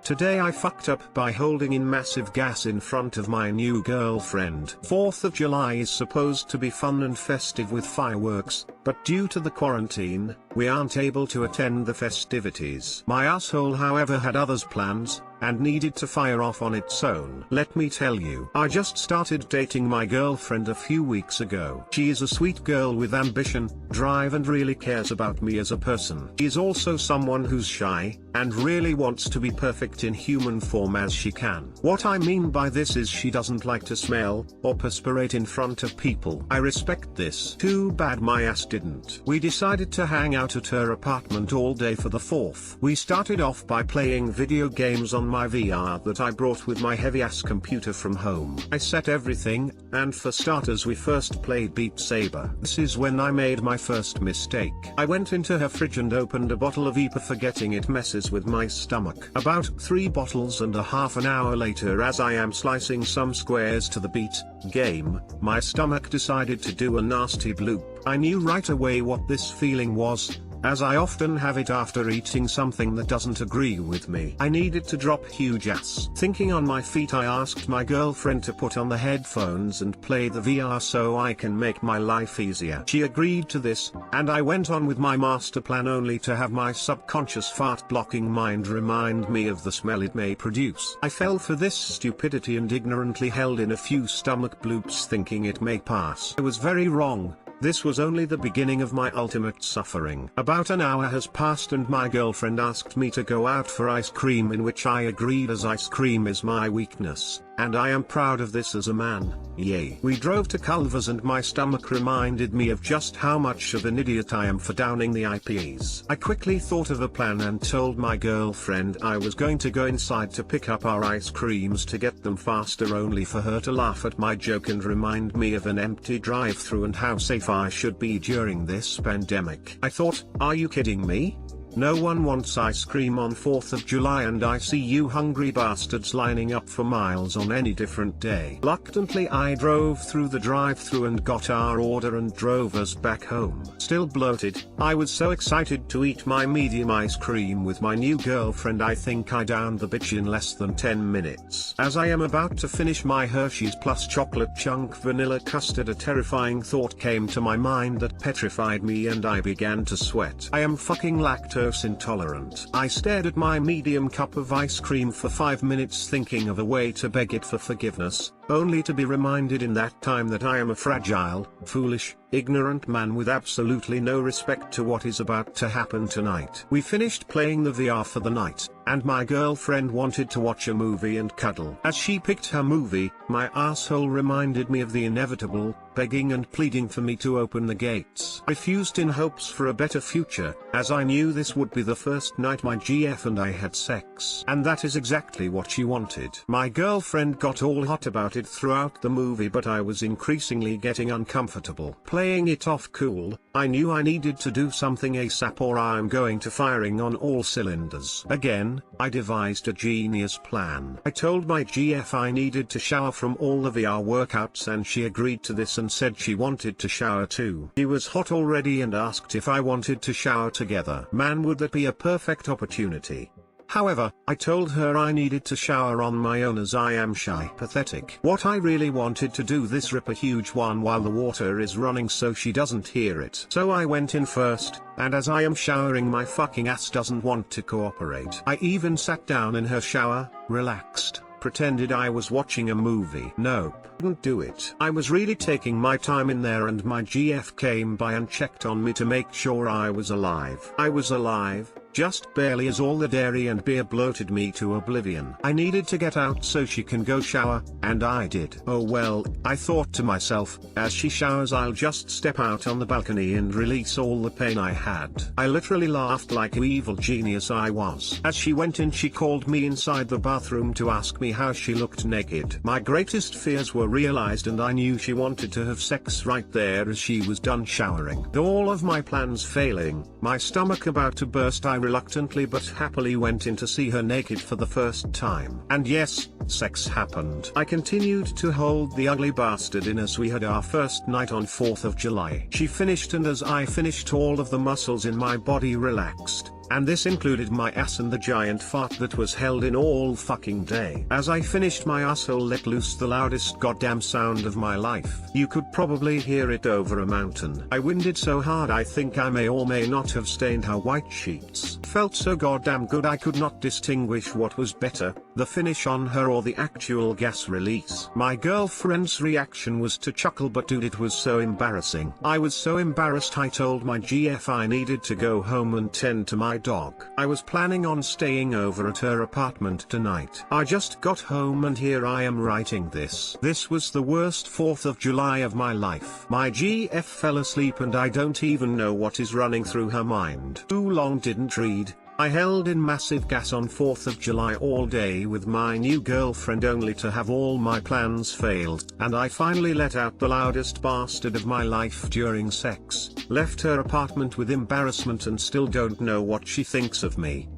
Today I fucked up by holding in massive gas in front of my new girlfriend. 4th of July is supposed to be fun and festive with fireworks, but due to the quarantine, we aren't able to attend the festivities. My asshole however had others plans, and needed to fire off on its own. Let me tell you, I just started dating my girlfriend a few weeks ago. She is a sweet girl with ambition, drive and really cares about me as a person. She is also someone who's shy, and really wants to be perfect in human form as she can. What I mean by this is she doesn't like to smell, or perspirate in front of people. I respect this. Too bad my ass didn't. We decided to hang out at her apartment all day for the 4th. We started off by playing video games on my VR that I brought with my heavy-ass computer from home. I set everything, and for starters we first played Beat Saber. This is when I made my first mistake. I went into her fridge and opened a bottle of EPA forgetting it messes with my stomach. About 3 bottles and a half an hour later as I am slicing some squares to the beat game, my stomach decided to do a nasty bloop. I knew right away what this feeling was, as I often have it after eating something that doesn't agree with me. I needed to drop huge ass. Thinking on my feet I asked my girlfriend to put on the headphones and play the VR so I can make my life easier. She agreed to this, and I went on with my master plan only to have my subconscious fart-blocking mind remind me of the smell it may produce. I fell for this stupidity and ignorantly held in a few stomach bloops thinking it may pass. I was very wrong. This was only the beginning of my ultimate suffering. About an hour has passed and my girlfriend asked me to go out for ice cream, in which I agreed as ice cream is my weakness, and I am proud of this as a man, yay. We drove to Culver's and my stomach reminded me of just how much of an idiot I am for downing the IPAs. I quickly thought of a plan and told my girlfriend I was going to go inside to pick up our ice creams to get them faster, only for her to laugh at my joke and remind me of an empty drive-thru and how safe I should be during this pandemic. I thought, are you kidding me? No one wants ice cream on 4th of July and I see you hungry bastards lining up for miles on any different day. Reluctantly I drove through the drive-thru and got our order and drove us back home. Still bloated, I was so excited to eat my medium ice cream with my new girlfriend I think I downed the bitch in less than 10 minutes. As I am about to finish my Hershey's plus chocolate chunk vanilla custard, a terrifying thought came to my mind that petrified me and I began to sweat. I am fucking lactose intolerant. I stared at my medium cup of ice cream for 5 minutes thinking of a way to beg it for forgiveness, only to be reminded in that time that I am a fragile, foolish, ignorant man with absolutely no respect to what is about to happen tonight. We finished playing the VR for the night, and my girlfriend wanted to watch a movie and cuddle. As she picked her movie, my asshole reminded me of the inevitable, begging and pleading for me to open the gates. I refused in hopes for a better future, as I knew this would be the first night my GF and I had sex. And that is exactly what she wanted. My girlfriend got all hot about it throughout the movie, but I was increasingly getting uncomfortable. Playing it off cool, I knew I needed to do something ASAP or I'm going to firing on all cylinders. Again, I devised a genius plan. I told my GF I needed to shower from all the VR workouts and she agreed to this and said she wanted to shower too. She was hot already and asked if I wanted to shower together. Man, would that be a perfect opportunity. However, I told her I needed to shower on my own as I am shy. Pathetic. What I really wanted to do this rip a huge one while the water is running so she doesn't hear it. So I went in first, and as I am showering my fucking ass doesn't want to cooperate. I even sat down in her shower, relaxed, pretended I was watching a movie. Nope, didn't do it. I was really taking my time in there and my GF came by and checked on me to make sure I was alive. I was alive, just barely, as all the dairy and beer bloated me to oblivion. I needed to get out so she can go shower, and I did. Oh well, I thought to myself, as she showers I'll just step out on the balcony and release all the pain I had. I literally laughed like an evil genius I was. As she went in she called me inside the bathroom to ask me how she looked naked. My greatest fears were realized and I knew she wanted to have sex right there as she was done showering. All of my plans failing, my stomach about to burst, I reluctantly but happily went in to see her naked for the first time. And yes, sex happened. I continued to hold the ugly bastard in as we had our first night on 4th of July. She finished and as I finished all of the muscles in my body relaxed, and this included my ass and the giant fart that was held in all fucking day. As I finished, my asshole let loose the loudest goddamn sound of my life. You could probably hear it over a mountain. I winded so hard I think I may or may not have stained her white sheets. Felt so goddamn good I could not distinguish what was better, the finish on her or the actual gas release. My girlfriend's reaction was to chuckle, but dude, it was so embarrassing. I was so embarrassed I told my GF I needed to go home and tend to my dog. I was planning on staying over at her apartment tonight. I just got home and here I am writing this. This was the worst 4th of July of my life. My GF fell asleep and I don't even know what is running through her mind. Too long didn't read. I held in massive gas on 4th of July all day with my new girlfriend, only to have all my plans failed, and I finally let out the loudest bastard of my life during sex. Left her apartment with embarrassment and still don't know what she thinks of me.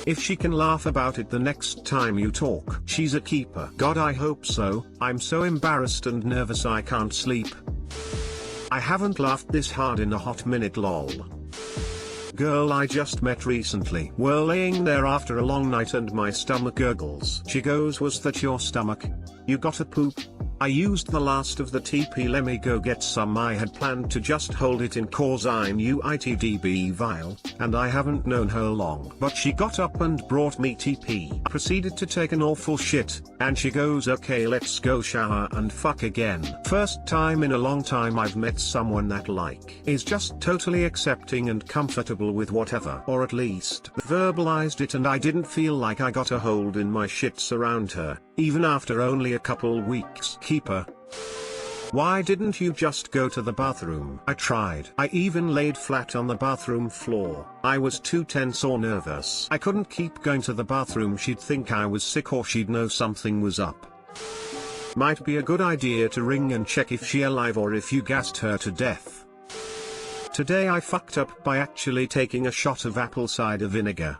If she can laugh about it the next time you talk. She's a keeper. God, I hope so. I'm so embarrassed and nervous I can't sleep. I haven't laughed this hard in a hot minute, lol. Girl I just met recently. We're laying there after a long night and my stomach gurgles. She goes, "Was that your stomach? You got a poop?" I used the last of the TP, "Let me go get some." I had planned to just hold it in cause I knew it'd vile, and I haven't known her long. But she got up and brought me TP. Proceeded to take an awful shit, and she goes, "Okay, let's go shower and fuck again." First time in a long time I've met someone that is just totally accepting and comfortable with whatever, or at least verbalized it, and I didn't feel like I got a hold in my shits around her, even after only a couple weeks. Keeper. Why didn't you just go to the bathroom? I tried. I even laid flat on the bathroom floor. I was too tense or nervous. I couldn't keep going to the bathroom. She'd think I was sick or she'd know something was up. Might be a good idea to ring and check if she's alive or if you gassed her to death. Today I fucked up by actually taking a shot of apple cider vinegar.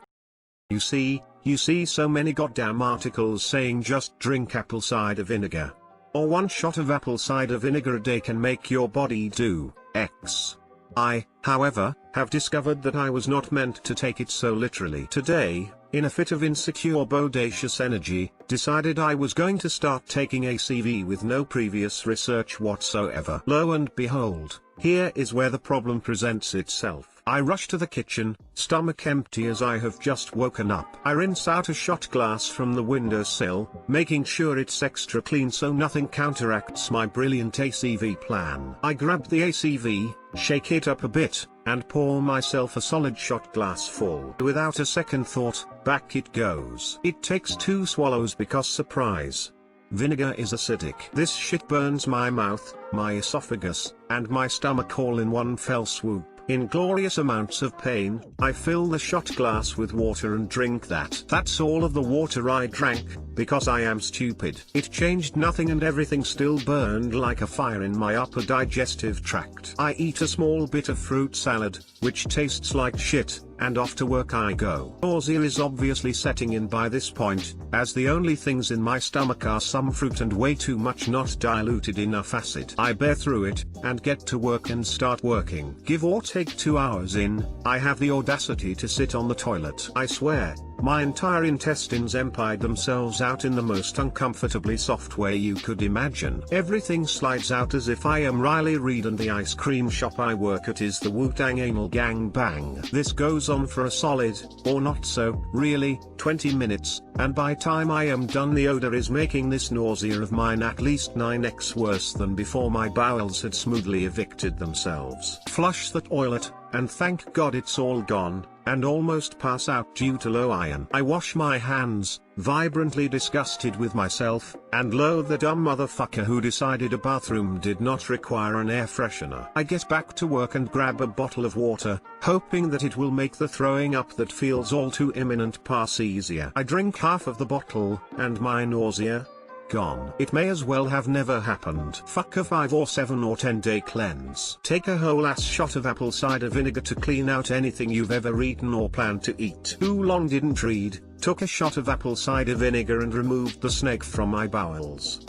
You see so many goddamn articles saying just drink apple cider vinegar. Or 1 shot of apple cider vinegar a day can make your body do X. I, however, have discovered that I was not meant to take it so literally. Today, in a fit of insecure bodacious energy, decided I was going to start taking ACV with no previous research whatsoever. Lo and behold, here is where the problem presents itself. I rush to the kitchen, stomach empty as I have just woken up. I rinse out a shot glass from the windowsill, making sure it's extra clean so nothing counteracts my brilliant ACV plan. I grab the ACV, shake it up a bit, and pour myself a solid shot glass full. Without a second thought, back it goes. It takes 2 swallows because, surprise, vinegar is acidic. This shit burns my mouth, my esophagus, and my stomach all in one fell swoop. In glorious amounts of pain, I fill the shot glass with water and drink that. That's all of the water I drank, because I am stupid. It changed nothing and everything still burned like a fire in my upper digestive tract. I eat a small bit of fruit salad, which tastes like shit, and off to work I go. Nausea is obviously setting in by this point, as the only things in my stomach are some fruit and way too much not diluted enough acid. I bear through it, and get to work and start working. Give or take 2 hours in, I have the audacity to sit on the toilet. I swear, my entire intestines emptied themselves out in the most uncomfortably soft way you could imagine. Everything slides out as if I am Riley Reid and the ice cream shop I work at is the Wu-Tang Anal Gang Bang. This goes on for a solid, or not so, really, 20 minutes, and by time I am done the odor is making this nausea of mine at least 9x worse than before my bowels had smoothly evicted themselves. Flush that toilet, and thank God it's all gone, and almost pass out due to low iron. I wash my hands, vibrantly disgusted with myself, and loathe the dumb motherfucker who decided a bathroom did not require an air freshener. I get back to work and grab a bottle of water, hoping that it will make the throwing up that feels all too imminent pass easier. I drink half of the bottle, and my nausea, gone. It may as well have never happened. Fuck a 5 or 7 or 10 day cleanse. Take a whole ass shot of apple cider vinegar to clean out anything you've ever eaten or planned to eat. Too long didn't read, took a shot of apple cider vinegar and removed the snake from my bowels.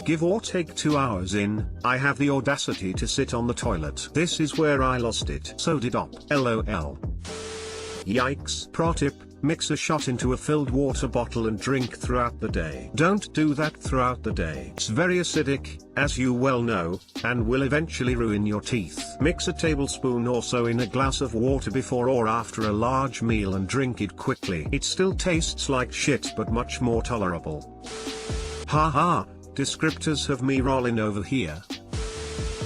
Give or take 2 hours in, I have the audacity to sit on the toilet. This is where I lost it. So did op. LOL. Yikes. Pro tip, mix a shot into a filled water bottle and drink throughout the day. Don't do that throughout the day. It's very acidic, as you well know, and will eventually ruin your teeth. Mix a tablespoon or so in a glass of water before or after a large meal and drink it quickly. It still tastes like shit but much more tolerable. Haha, descriptors have me rolling over here.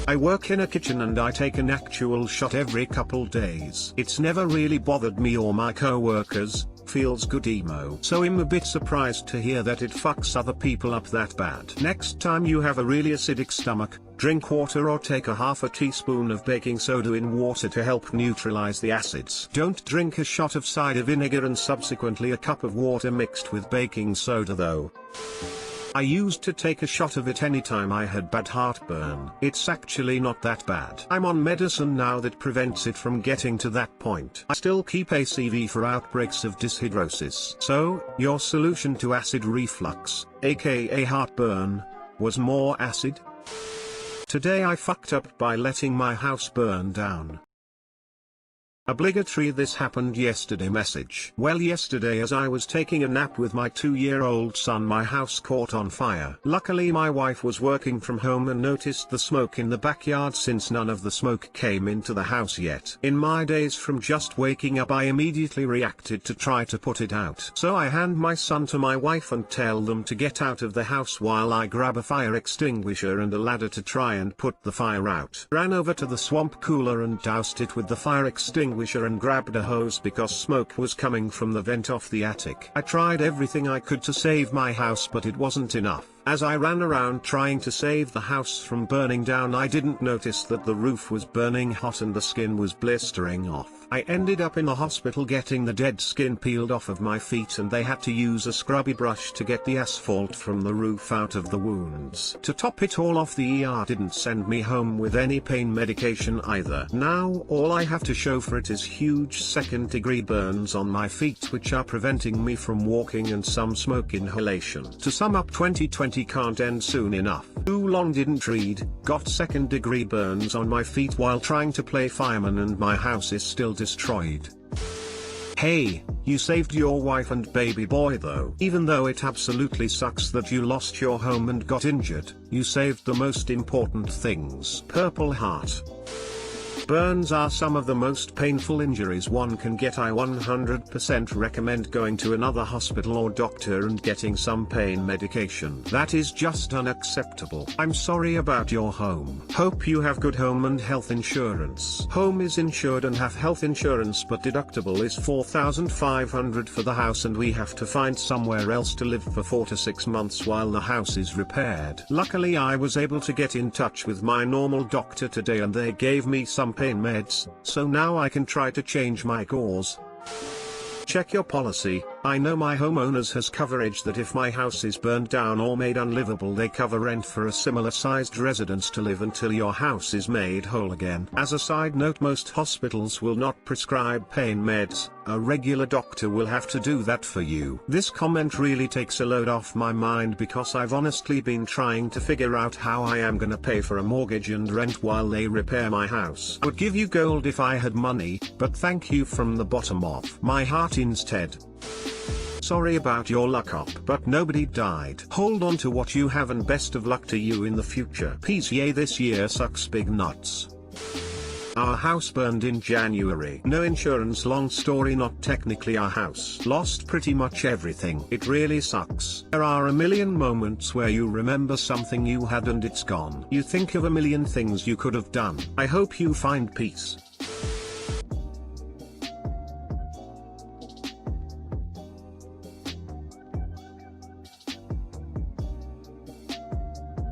I work in a kitchen and I take an actual shot every couple days. It's never really bothered me or my co-workers, feels good emo. So I'm a bit surprised to hear that it fucks other people up that bad. Next time you have a really acidic stomach, drink water or take a half a teaspoon of baking soda in water to help neutralize the acids. Don't drink a shot of cider vinegar and subsequently a cup of water mixed with baking soda though. I used to take a shot of it anytime I had bad heartburn. It's actually not that bad. I'm on medicine now that prevents it from getting to that point. I still keep ACV for outbreaks of dyshydrosis. So, your solution to acid reflux, aka heartburn, was more acid? Today I fucked up by letting my house burn down. Obligatory this happened yesterday message. Well, yesterday as I was taking a nap with my 2-year-old son, my house caught on fire. Luckily my wife was working from home and noticed the smoke in the backyard since none of the smoke came into the house yet. In my days from just waking up I immediately reacted to try to put it out. So I hand my son to my wife and tell them to get out of the house while I grab a fire extinguisher and a ladder to try and put the fire out. Ran over to the swamp cooler and doused it with the fire extinguisher and grabbed a hose because smoke was coming from the vent off the attic. I tried everything I could to save my house but it wasn't enough. As I ran around trying to save the house from burning down, I didn't notice that the roof was burning hot and the skin was blistering off. I ended up in the hospital getting the dead skin peeled off of my feet and they had to use a scrubby brush to get the asphalt from the roof out of the wounds. To top it all off, the ER didn't send me home with any pain medication either. Now all I have to show for it is huge second-degree burns on my feet which are preventing me from walking and some smoke inhalation. To sum up, 2020 can't end soon enough. Too long didn't read, got second-degree burns on my feet while trying to play fireman and my house is still destroyed. Hey, you saved your wife and baby boy though. Even though it absolutely sucks that you lost your home and got injured, you saved the most important things. Purple Heart. Burns are some of the most painful injuries one can get. I 100% recommend going to another hospital or doctor and getting some pain medication. That is just unacceptable. I'm sorry about your home. Hope you have good home and health insurance. Home is insured and have health insurance, but deductible is $4,500 for the house and we have to find somewhere else to live for 4 to 6 months while the house is repaired. Luckily I was able to get in touch with my normal doctor today and they gave me some pain meds, so now I can try to change my gauze. Check your policy. I know my homeowners has coverage that if my house is burned down or made unlivable, they cover rent for a similar sized residence to live until your house is made whole again. As a side note, most hospitals will not prescribe pain meds. A regular doctor will have to do that for you. This comment really takes a load off my mind because I've honestly been trying to figure out how I am gonna pay for a mortgage and rent while they repair my house. Would give you gold if I had money, but thank you from the bottom of my heart instead. Sorry about your luck up, but nobody died. Hold on to what you have and best of luck to you in the future. Peace. Yay, this year sucks big nuts. Our house burned in January. No insurance, long story, not technically our house. Lost pretty much everything. It really sucks. There are a million moments where you remember something you had and it's gone. You think of a million things you could have done. I hope you find peace.